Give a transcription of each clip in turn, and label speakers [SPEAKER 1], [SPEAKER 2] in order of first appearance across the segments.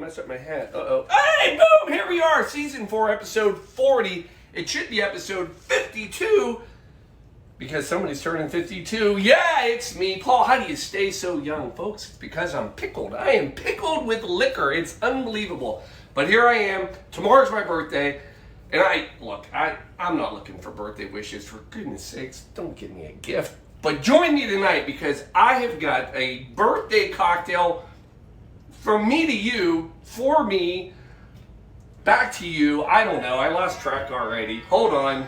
[SPEAKER 1] mess up my hat. Uh-oh. Hey, boom! Here we are, season 4, episode 40. It should be episode 52 because somebody's turning 52. Yeah, it's me. Paul, how do you stay so young? Folks, it's because I'm pickled. I am pickled with liquor. It's unbelievable. But here I am. Tomorrow's my birthday. And I'm not looking for birthday wishes. For goodness sakes, don't give me a gift. But join me tonight because I have got a birthday cocktail from me to you, for me, back to you. I don't know. I lost track already. Hold on.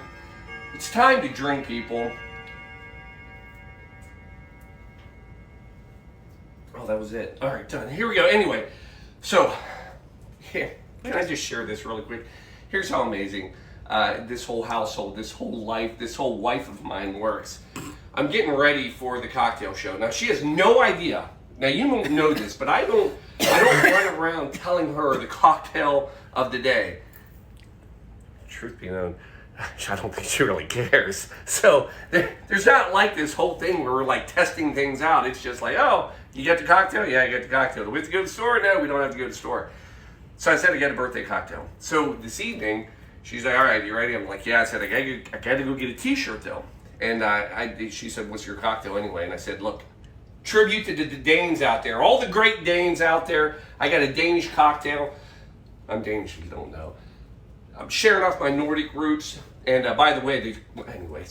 [SPEAKER 1] It's time to drink, people. Oh, that was it. All right, done. Here we go. Anyway, so, here, can I just share this really quick? Here's how amazing this whole household, this whole life, this whole wife of mine works. I'm getting ready for the cocktail show. Now, she has no idea. Now, you don't know this, but I don't run around telling her the cocktail of the day. Truth be known, I don't think she really cares. So there's not like this whole thing where we're like testing things out. It's just like, oh, you get the cocktail? Yeah, I get the cocktail. Do we have to go to the store? No, we don't have to go to the store. So I said I got a birthday cocktail. So this evening, she's like, all right, you ready? I'm like, yeah. I said, I got to go get a t-shirt though. And she said, what's your cocktail anyway? And I said, look, tribute to the Danes out there, all the great Danes out there. I got a Danish cocktail. I'm Danish if you don't know. I'm sharing off my Nordic roots. And by the way,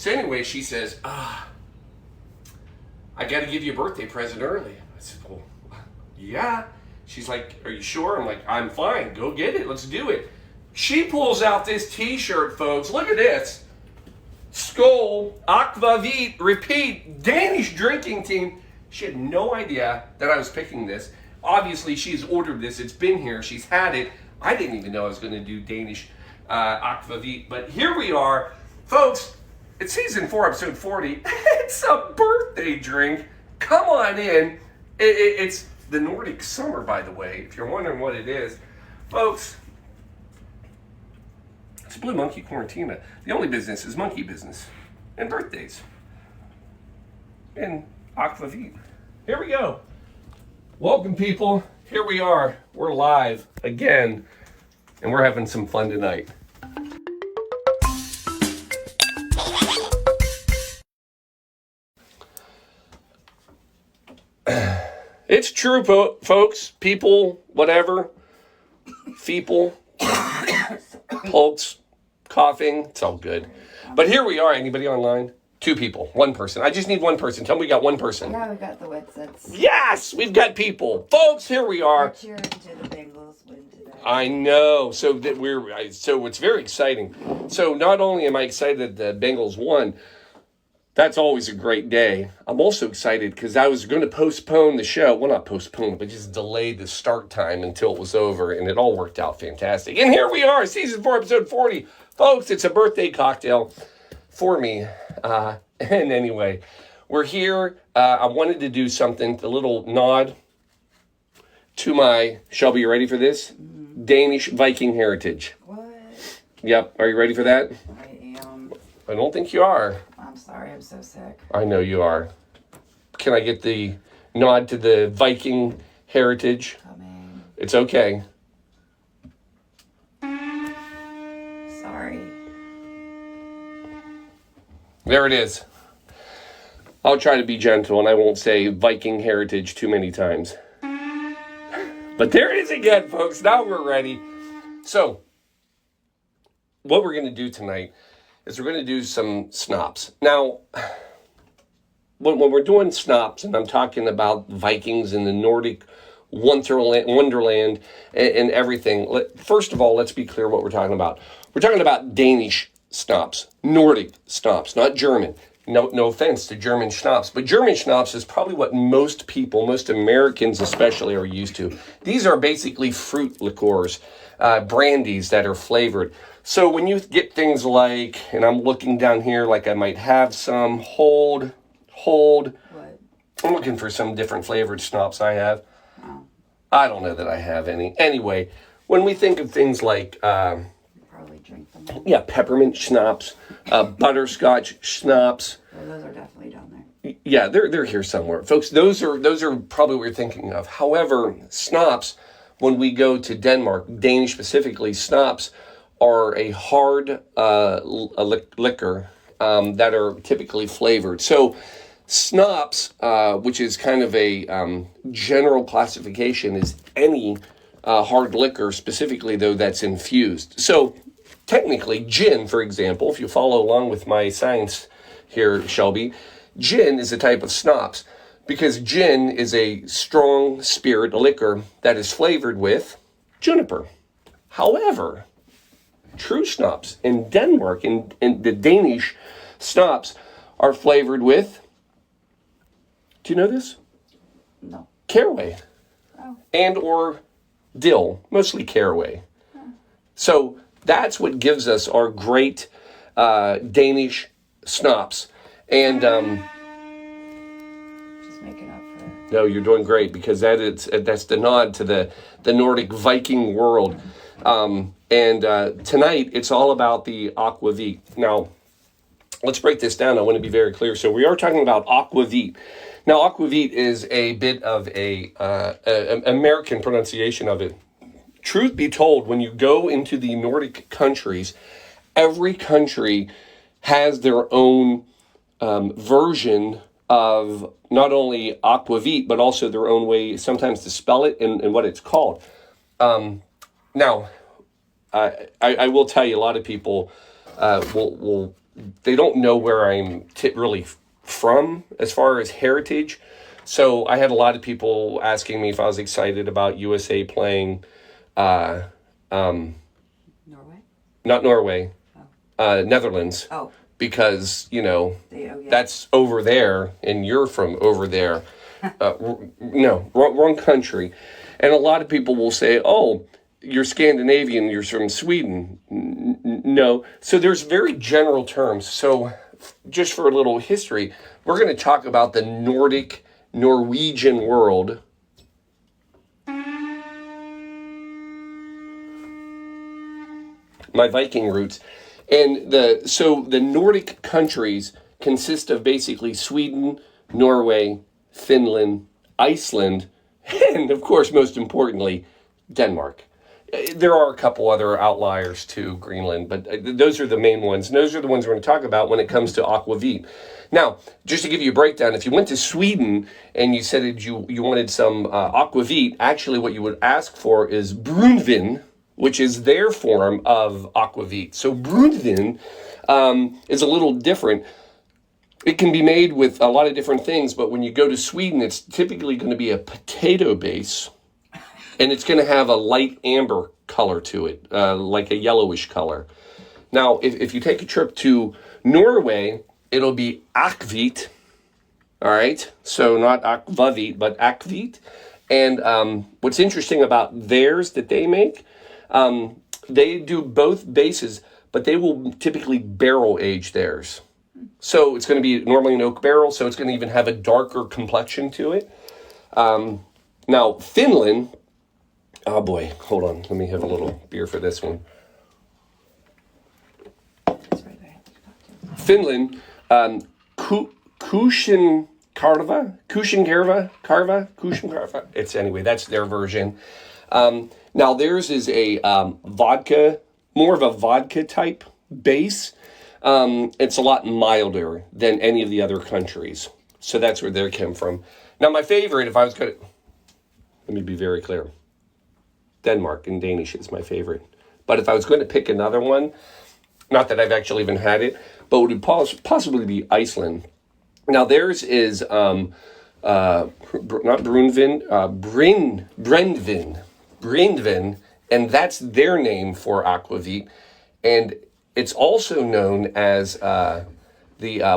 [SPEAKER 1] anyway, she says, I got to give you a birthday present early. I said, well, yeah. She's like, are you sure? I'm like, I'm fine. Go get it. Let's do it. She pulls out this t-shirt, folks. Look at this. Skål, Aquavit, repeat, Danish drinking team. She had no idea that I was picking this. Obviously, she's ordered this. It's been here. She's had it. I didn't even know I was going to do Danish Aquavit. But here we are. Folks, it's season 4, episode 40. It's a birthday drink. Come on in. It's the Nordic summer, by the way, if you're wondering what it is. Folks, it's Blue Monkey Quarantina. The only business is monkey business and birthdays. And Aquavit. Here we go. Welcome, people. Here we are. We're live again, and we're having some fun tonight. It's true, folks. People, whatever. Feeple, pulse, coughing. It's all good. But here we are. Anybody online? 2 people. 1 person. I just need 1 person. Tell me we got 1 person.
[SPEAKER 2] Yeah, we got the Witsits.
[SPEAKER 1] Yes! We've got people. Folks, here we are.
[SPEAKER 2] We're cheering to the Bengals win today.
[SPEAKER 1] I know. So it's very exciting. So not only am I excited that the Bengals won, that's always a great day. I'm also excited because I was going to postpone the show. Well, not postpone it, but just delay the start time until it was over, and it all worked out fantastic. And here we are, season 4, episode 40. Folks, it's a birthday cocktail for me. And anyway, we're here. I wanted to do something, a little nod to my, Shelby, you ready for this? Mm-hmm. Danish Viking heritage.
[SPEAKER 2] What?
[SPEAKER 1] Yep. Are you ready for that?
[SPEAKER 2] I am.
[SPEAKER 1] I don't think you are.
[SPEAKER 2] I'm sorry, I'm so sick.
[SPEAKER 1] I know you are. Can I get the nod to the Viking heritage?
[SPEAKER 2] Coming.
[SPEAKER 1] It's okay.
[SPEAKER 2] Sorry.
[SPEAKER 1] There it is. I'll try to be gentle and I won't say Viking heritage too many times. But there it is again, folks. Now we're ready. So, what we're going to do tonight is we're going to do some schnapps. Now, when we're doing schnapps, and I'm talking about Vikings and the Nordic wonderland and everything, first of all, let's be clear what we're talking about. We're talking about Danish schnapps, Nordic schnapps, not German. No offense to German schnapps, but German schnapps is probably what most people, most Americans especially, are used to. These are basically fruit liqueurs, brandies that are flavored. So when you get things like, and I'm looking down here like I might have some, hold.
[SPEAKER 2] What?
[SPEAKER 1] I'm looking for some different flavored schnapps I have.
[SPEAKER 2] Oh.
[SPEAKER 1] I don't know that I have any. Anyway, when we think of things like...
[SPEAKER 2] you probably drink them all.
[SPEAKER 1] Yeah, peppermint schnapps, butterscotch schnapps.
[SPEAKER 2] Well, those are definitely down there.
[SPEAKER 1] Yeah, they're here somewhere. Folks, those are probably what you're thinking of. However, schnapps, when we go to Denmark, Danish specifically, schnapps are a hard liquor that are typically flavored. So schnapps, which is kind of a general classification, is any hard liquor, specifically though that's infused. So technically, gin, for example, if you follow along with my science here, Shelby, gin is a type of schnapps because gin is a strong spirit, a liquor that is flavored with juniper. However, true schnapps in Denmark, in the Danish schnapps, are flavored with, do you know this?
[SPEAKER 2] No.
[SPEAKER 1] Caraway.
[SPEAKER 2] Oh.
[SPEAKER 1] And or dill, mostly caraway. Oh. So that's what gives us our great Danish schnapps. And
[SPEAKER 2] just making up for it.
[SPEAKER 1] no, you're doing great because that's the nod to the Nordic Viking world. And tonight it's all about the Aquavit. Now, let's break this down. I want to be very clear. So we are talking about Aquavit. Now, Aquavit is a bit of a American pronunciation of it. Truth be told, when you go into the Nordic countries, every country has their own version of not only Aquavit, but also their own way sometimes to spell it and what it's called. Now, I will tell you, a lot of people will they don't know where I'm really from as far as heritage. So I had a lot of people asking me if I was excited about USA playing
[SPEAKER 2] Norway?
[SPEAKER 1] not Norway, Netherlands.
[SPEAKER 2] Oh.
[SPEAKER 1] Because,
[SPEAKER 2] Yeah.
[SPEAKER 1] that's over there and you're from over there. No, wrong country. And a lot of people will say, oh, you're Scandinavian, you're from Sweden. No. So there's very general terms. So just for a little history, we're going to talk about the Nordic, Norwegian world. My Viking roots. And the Nordic countries consist of basically Sweden, Norway, Finland, Iceland, and of course, most importantly, Denmark. There are a couple other outliers to Greenland, but those are the main ones. And those are the ones we're going to talk about when it comes to Aquavit. Now, just to give you a breakdown, if you went to Sweden and you said that you wanted some Aquavit, actually what you would ask for is brunvin, which is their form of Aquavit. So brunvin is a little different. It can be made with a lot of different things, but when you go to Sweden, it's typically going to be a potato base, and it's going to have a light amber color to it, like a yellowish color. Now, if you take a trip to Norway, it'll be Aquavit, all right? So not Aquavit, but Aquavit. And what's interesting about theirs that they make, they do both bases, but they will typically barrel age theirs. So it's going to be normally an oak barrel, so it's going to even have a darker complexion to it. Now, Finland, oh boy, hold on. Let me have a little beer for this one.
[SPEAKER 2] It's right there.
[SPEAKER 1] Finland, Kushinkarva. It's anyway, that's their version. Now theirs is a vodka, more of a vodka type base. It's a lot milder than any of the other countries. So that's where they came from. Now my favorite, if I was going to, let me be very clear. Denmark in Danish is my favorite. But if I was going to pick another one, not that I've actually even had it, but would possibly be Iceland. Now theirs is not Brunvin, Brindvin, and that's their name for Aquavit. And it's also known as the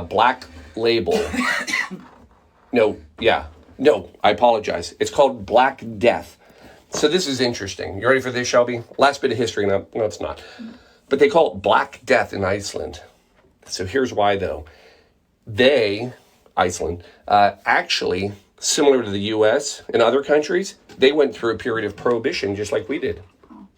[SPEAKER 1] Black Label. No, I apologize. It's called Black Death. So this is interesting. You ready for this, Shelby? Last bit of history. No, it's not. But they call it Black Death in Iceland. So here's why, though. Iceland, actually, similar to the U.S. and other countries, they went through a period of prohibition just like we did.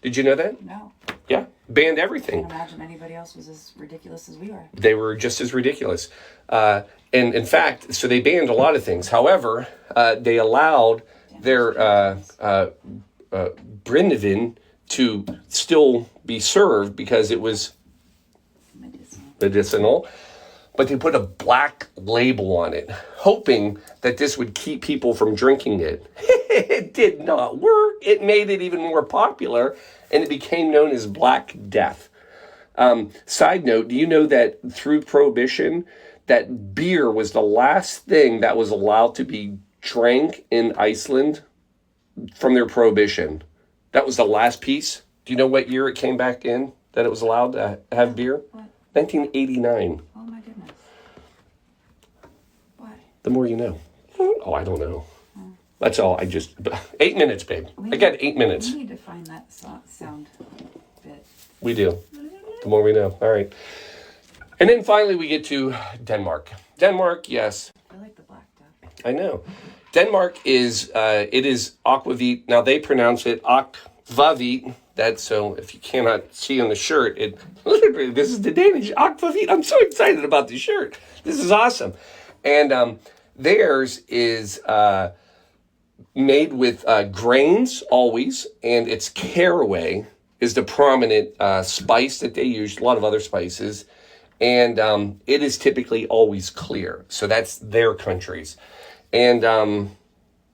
[SPEAKER 1] Did you know that?
[SPEAKER 2] No.
[SPEAKER 1] Yeah, banned everything.
[SPEAKER 2] I can't imagine anybody else was as ridiculous as we were.
[SPEAKER 1] They were just as ridiculous. And in fact, so they banned a lot of things. However, they allowed their Brindevin to still be served because it was medicinal. But they put a black label on it, hoping that this would keep people from drinking it. It did not work. It made it even more popular, and it became known as Black Death. Side note, do you know that through Prohibition, that beer was the last thing that was allowed to be drank in Iceland from their Prohibition? That was the last piece. Do you know what year it came back in that it was allowed to have beer?
[SPEAKER 2] What?
[SPEAKER 1] 1989.
[SPEAKER 2] Oh my goodness. Why?
[SPEAKER 1] The more you know. Oh, I don't know. That's all. 8 minutes, babe. I got 8 minutes.
[SPEAKER 2] We need to find that sound bit.
[SPEAKER 1] We do. The more we know. All right. And then finally we get to Denmark. Denmark, yes.
[SPEAKER 2] I like the Black Death.
[SPEAKER 1] I know. Denmark is, it is Aquavit. Now they pronounce it Aquavit. That's so, if you cannot see on the shirt, it literally, this is the Danish Aquavit. I'm so excited about this shirt. This is awesome. And theirs is made with grains always, and it's caraway is the prominent spice that they use, a lot of other spices. And it is typically always clear. So that's their countries. And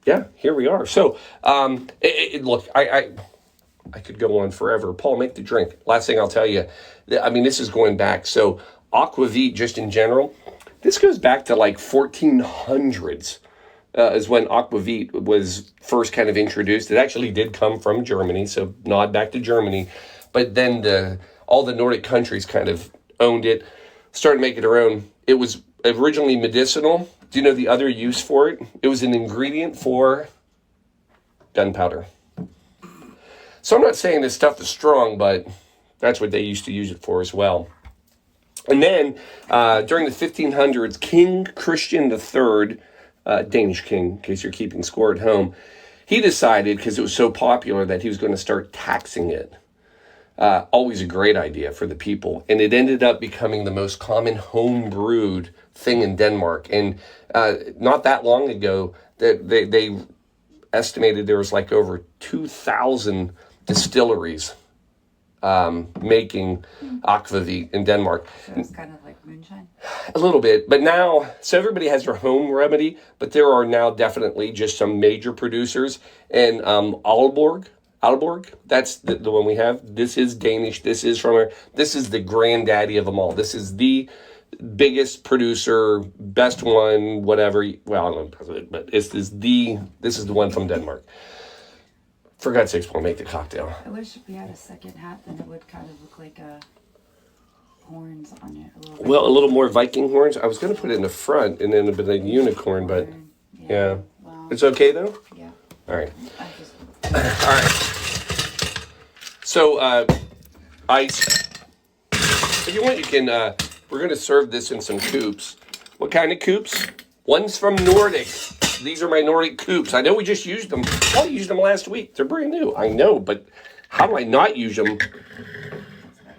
[SPEAKER 1] yeah, here we are. So look, I could go on forever. Paul, make the drink. Last thing I'll tell you, I mean, this is going back. So Aquavit, just in general, this goes back to like 1400s is when Aquavit was first kind of introduced. It actually did come from Germany, so nod back to Germany. But then all the Nordic countries kind of owned it, started making their own. It was originally medicinal. Do you know the other use for it? It was an ingredient for gunpowder. So I'm not saying this stuff is strong, but that's what they used to use it for as well. And then during the 1500s, King Christian III, Danish king, in case you're keeping score at home, he decided, because it was so popular, that he was going to start taxing it. Always a great idea for the people. And it ended up becoming the most common home brewed thing in Denmark. And not that long ago, they estimated there was like over 2,000 distilleries making Aquavit in Denmark.
[SPEAKER 2] So it's kind of like moonshine?
[SPEAKER 1] A little bit. But now, so everybody has their home remedy, but there are now definitely just some major producers. And Aalborg, that's the one we have. This is Danish. This is the granddaddy of them all. This is the biggest producer, best one, whatever. Well, I don't know, but this is the one from Denmark. For God's sakes, Paul, make the cocktail.
[SPEAKER 2] I wish we had a second hat, then it would kind of look like horns on it a little bit.
[SPEAKER 1] Well, a little more Viking horns. I was going to put it in the front and then a bit of unicorn, but yeah.
[SPEAKER 2] Well,
[SPEAKER 1] It's okay though?
[SPEAKER 2] Yeah.
[SPEAKER 1] All right.
[SPEAKER 2] All
[SPEAKER 1] right. So, ice. If you want, you can, we're going to serve this in some coupes. What kind of coupes? One's from Nordic. These are my Nordic coupes. I know we just used them. I used them last week. They're brand new. I know, but how do I not use them?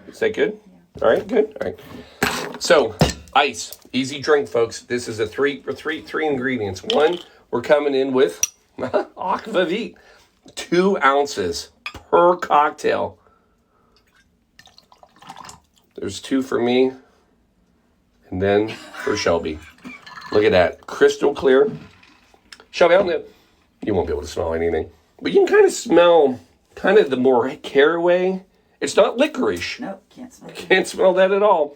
[SPEAKER 1] Is that good? Yeah. All right, good. All right. So, ice. Easy drink, folks. This is a three ingredients. One, we're coming in with Aquavit. 2 ounces per cocktail. There's 2 for me. And then for Shelby. Look at that. Crystal clear. Shelby, I don't know. You won't be able to smell anything. But you can kind of smell kind of the more caraway. It's not licorice.
[SPEAKER 2] Nope, can't smell it.
[SPEAKER 1] Can't smell that at all.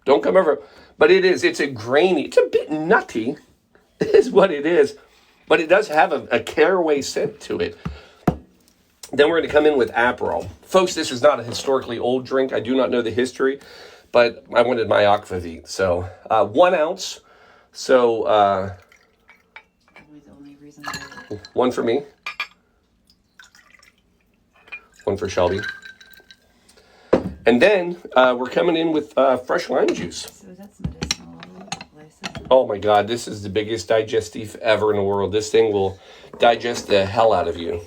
[SPEAKER 1] Don't come over. But it is. It's a grainy. It's a bit nutty. Is what it is. But it does have a caraway scent to it. Then we're going to come in with Aperol. Folks, this is not a historically old drink. I do not know the history. But I wanted my Aquavit. So 1 ounce. So
[SPEAKER 2] Probably the only reason
[SPEAKER 1] 1 for me. 1 for Shelby. And then we're coming in with fresh lime juice.
[SPEAKER 2] So that's medicinal all over the place.
[SPEAKER 1] Oh my God, this is the biggest digestif ever in the world. This thing will digest the hell out of you.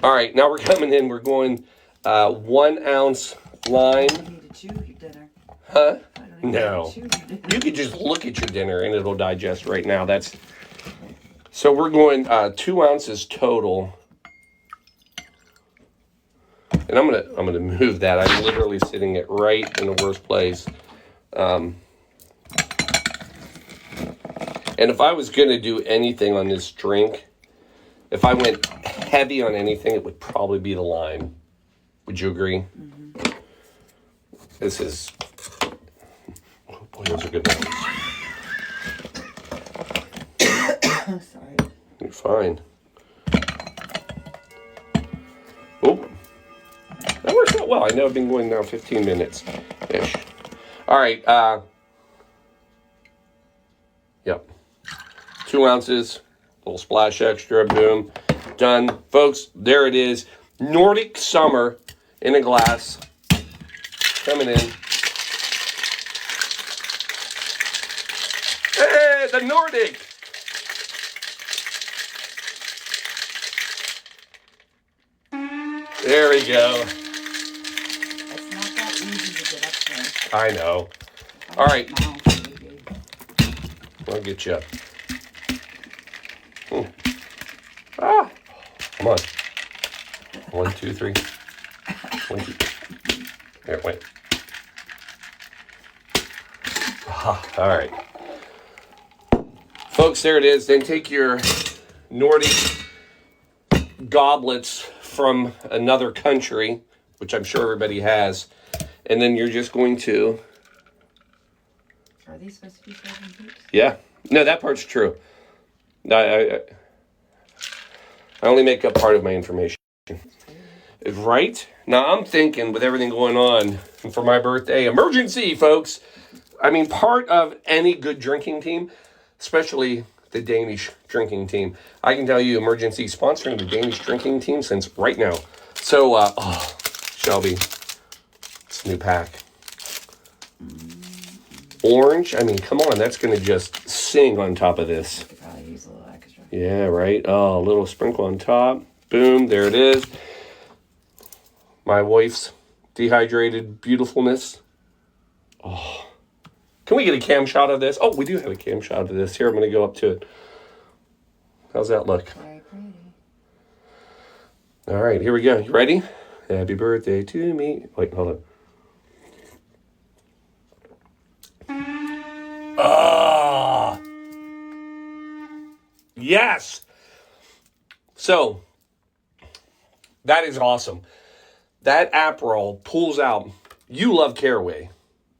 [SPEAKER 1] All right, now we're coming in. We're going 1 ounce lime.
[SPEAKER 2] You need to chew your dinner.
[SPEAKER 1] Huh?
[SPEAKER 2] No.
[SPEAKER 1] You could just look at your dinner and it'll digest right now. So we're going 2 ounces total And I'm gonna move that. I'm literally sitting it right in the worst place. And if I was gonna do anything on this drink, if I went heavy on anything, it would probably be the lime. Would you agree? Mm-hmm. This is, oh boy, those are good ones.
[SPEAKER 2] Sorry.
[SPEAKER 1] You're fine. Oh, that works out well. I know I've been going now 15 minutes-ish. All right. Yep. 2 ounces, little splash extra, boom, done. Folks, there it is. Nordic summer in a glass. Coming in. Hey, the Nordic. There we go.
[SPEAKER 2] It's not that easy to get up there.
[SPEAKER 1] I know. All right. I'll get you up. Ah, come on. 1, 2, 3. 1, 2. There, wait. Ah, all right. Folks, there it is. Then take your Nordic goblets from another country, which I'm sure everybody has, and then you're just going to...
[SPEAKER 2] Are these supposed to be frozen poops?
[SPEAKER 1] Yeah. No, that part's true. I only make up part of my information. Right? Now, I'm thinking with everything going on for my birthday, emergency, folks. I mean, part of any good drinking team, especially the Danish drinking team. I can tell you, emergency sponsoring the Danish drinking team since right now. So, Shelby, it's a new pack. Orange, I mean, come on, that's going to just sing on top of this.
[SPEAKER 2] I could probably use a little extra.
[SPEAKER 1] Yeah, right. Oh, a little sprinkle on top. Boom, there it is. My wife's dehydrated beautifulness. Oh. Can we get a cam shot of this? Oh, we do have a cam shot of this. Here, I'm going to go up to it. How's that look?
[SPEAKER 2] Very pretty.
[SPEAKER 1] All right, here we go. You ready? Happy birthday to me. Wait, hold on. Ah! Yes! So, that is awesome. That Aperol pulls out. You love caraway,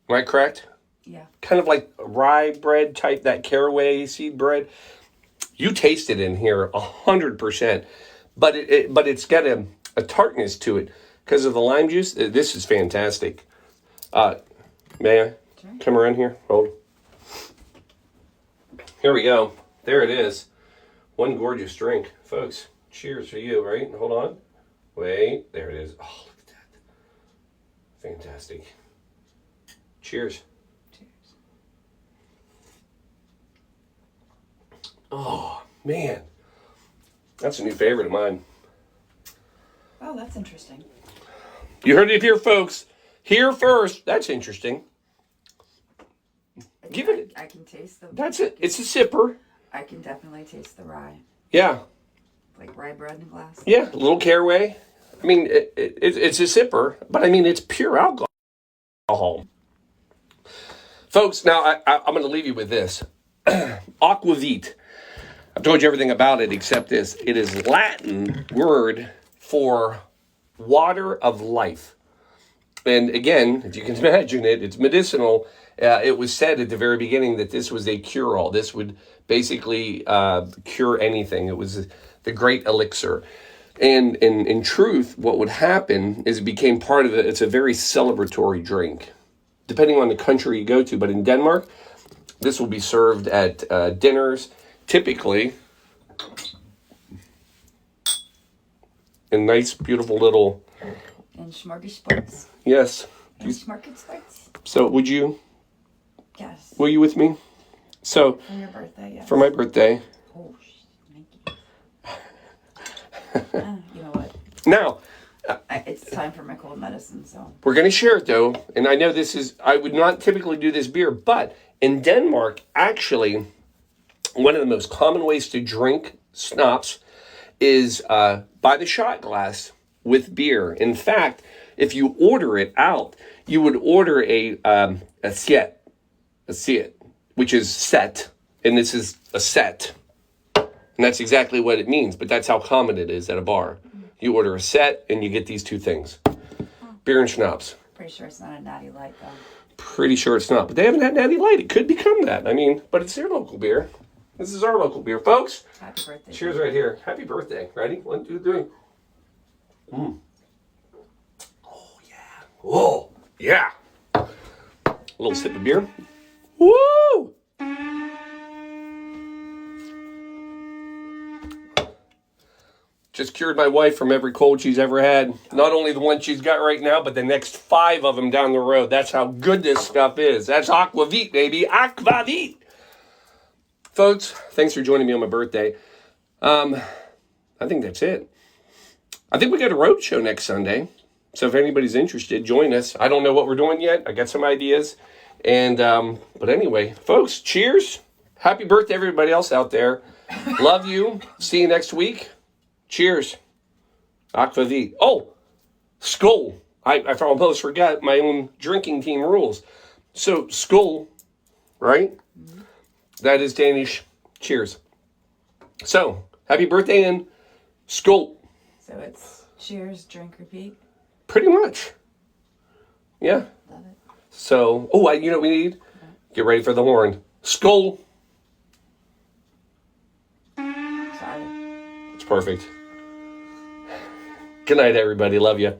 [SPEAKER 1] right? Correct?
[SPEAKER 2] Yeah.
[SPEAKER 1] Kind of like rye bread type, that caraway seed bread. You taste it in here 100%, but it's got a tartness to it because of the lime juice. This is fantastic. May I come around here? Hold. Here we go. There it is. One gorgeous drink, folks. Cheers for you, right? Hold on. Wait, there it is. Oh, look at that. Fantastic. Cheers.
[SPEAKER 2] Cheers.
[SPEAKER 1] Oh, man. That's a new favorite of mine.
[SPEAKER 2] Oh, that's interesting.
[SPEAKER 1] You heard it here, folks. Here first. That's interesting. Give it.
[SPEAKER 2] I can taste the...
[SPEAKER 1] That's it. It's a sipper.
[SPEAKER 2] I can definitely taste the rye.
[SPEAKER 1] Yeah.
[SPEAKER 2] Like rye bread in a glass.
[SPEAKER 1] Yeah, a little caraway. I mean, it's a sipper, but I mean, it's pure alcohol. Folks, now I'm going to leave you with this. Aquavit. I've told you everything about it except this. It is Latin word for water of life. And again, if you can imagine it, it's medicinal. It was said at the very beginning that this was a cure-all. This would basically cure anything. It was the great elixir. And in truth, what would happen is it became part of it. It's a very celebratory drink, depending on the country you go to. But in Denmark, this will be served at dinners, typically in nice, beautiful little...
[SPEAKER 2] And smorgasbords.
[SPEAKER 1] Yes.
[SPEAKER 2] And smorgasbords.
[SPEAKER 1] So would you...
[SPEAKER 2] Yes.
[SPEAKER 1] Will you with me? So...
[SPEAKER 2] For your birthday, yes.
[SPEAKER 1] For my birthday.
[SPEAKER 2] Oh, thank you. You know what?
[SPEAKER 1] Now...
[SPEAKER 2] it's time for my cold medicine, so...
[SPEAKER 1] We're going to share it, though. And I know this is... I would not typically do this beer, but in Denmark, actually, one of the most common ways to drink schnapps is by the shot glass with beer. In fact, if you order it out, you would order a set, which is set, and this is a set. And that's exactly what it means, but that's how common it is at a bar. You order a set, and you get these two things. Beer and schnapps.
[SPEAKER 2] Pretty sure it's not a Natty Light, though.
[SPEAKER 1] Pretty sure it's not, but they haven't had Natty Light. It could become that. I mean, but it's their local beer. This is our local beer, folks.
[SPEAKER 2] Happy birthday.
[SPEAKER 1] Cheers right here. Happy birthday. Ready? 1, 2, 3. Oh, yeah. Oh, yeah. A little sip of beer. Woo! Just cured my wife from every cold she's ever had. Not only the one she's got right now, but the next 5 of them down the road. That's how good this stuff is. That's Aquavit, baby. Aquavit! Folks, thanks for joining me on my birthday. I think that's it. I think we got a road show next Sunday. So if anybody's interested, join us. I don't know what we're doing yet. I got some ideas. And but anyway, folks, cheers. Happy birthday, everybody else out there. Love you. See you next week. Cheers. Aquavit. Oh, skull. I almost forgot my own drinking team rules. So, skull, right? Mm-hmm. That is Danish. Cheers. So, happy birthday and skull.
[SPEAKER 2] So it's cheers, drink, repeat?
[SPEAKER 1] Pretty much. Yeah.
[SPEAKER 2] Love it.
[SPEAKER 1] So, you know what we need? Okay. Get ready for the horn. Skull.
[SPEAKER 2] Sorry.
[SPEAKER 1] It's perfect. Good night, everybody. Love you.